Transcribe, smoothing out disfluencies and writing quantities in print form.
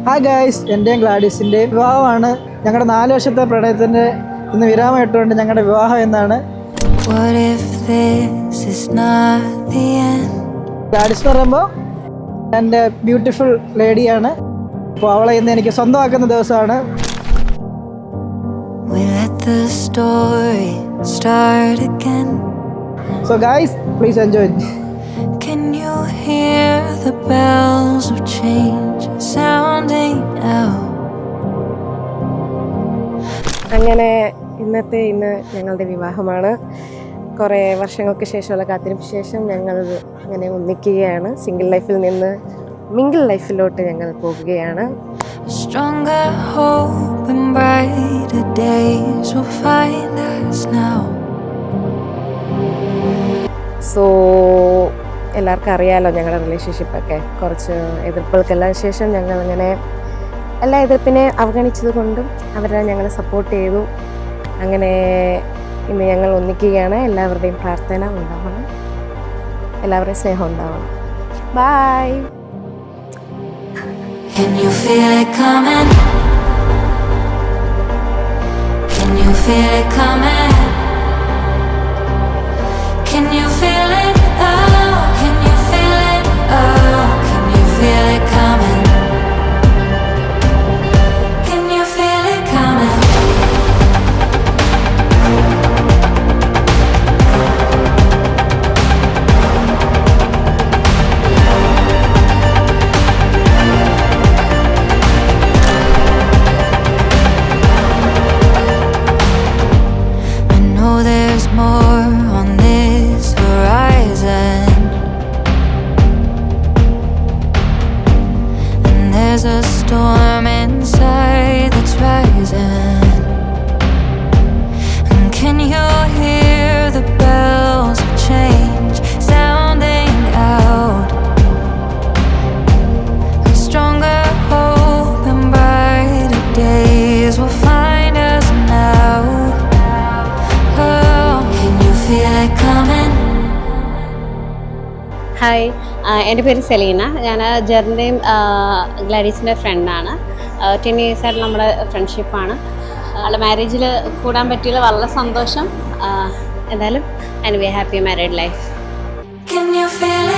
Hi guys, എൻ്റെയും ഗ്ലാഡിസിൻ്റെയും വിവാഹമാണ്. ഞങ്ങളുടെ 4 വർഷത്തെ പ്രണയത്തിൻ്റെ ഇന്ന് വിരാമം ഇട്ടുകൊണ്ട് ഞങ്ങളുടെ വിവാഹം എന്നാണ്. ഗ്ലാഡിസ് എന്ന് പറയുമ്പോൾ എൻ്റെ ബ്യൂട്ടിഫുൾ ലേഡിയാണ്. അപ്പോൾ അവളെ ഇന്ന് എനിക്ക് സ്വന്തമാക്കുന്ന ദിവസമാണ്. So guys, please enjoy. Can you hear the bells of change sounding out? അങ്ങനെ ഇന്ന് ഞങ്ങളുടെ വിവാഹമാണ്. കുറേ വർഷങ്ങൾക്ക് ശേഷമുള്ള കാത്തിരിപ്പ് ശേഷം ഞങ്ങൾ അങ്ങനെ ഒന്നിക്കുകയാണ്. സിംഗിൾ ലൈഫിൽ നിന്ന് മിംഗിൾ ലൈഫിലോട്ട് ഞങ്ങൾ പോകുകയാണ്. Stronger hope and brighter days will find us now. So എല്ലാവർക്കും അറിയാമല്ലോ ഞങ്ങളുടെ റിലേഷൻഷിപ്പൊക്കെ. കുറച്ച് എതിർപ്പുകൾക്കെല്ലാം ശേഷം ഞങ്ങളങ്ങനെ എല്ലാ എതിർപ്പിനെ അവഗണിച്ചത് കൊണ്ടും അവരെ ഞങ്ങളെ സപ്പോർട്ട് ചെയ്തു. അങ്ങനെ ഇന്ന് ഞങ്ങൾ ഒന്നിക്കുകയാണ്. എല്ലാവരുടെയും പ്രാർത്ഥന ഉണ്ടാവണം, എല്ലാവരുടെയും സ്നേഹം ഉണ്ടാവണം. By. Can you feel it coming? Can you feel it coming? Can you feel it? Oh, can you feel it? Oh, can you feel it coming? Can you feel it coming? I know there's more on this horizon, and there's a storm inside that's rising. And can you hear the bells of change sounding out? A stronger hope and brighter days will find us now. Oh, can you feel it coming? Hi, എൻ്റെ പേര് സെലീന. ഞാൻ ജെറിൻ്റെയും ഗ്ലാഡീസിൻ്റെ ഫ്രണ്ടാണ്. 10 ഇയേഴ്സായിട്ട് നമ്മുടെ ഫ്രണ്ട്ഷിപ്പാണ്. അവളുടെ മാരേജിൽ കൂടാൻ പറ്റിയതിൽ വളരെ സന്തോഷം. എന്തായാലും and we happy married life. Can you feel it?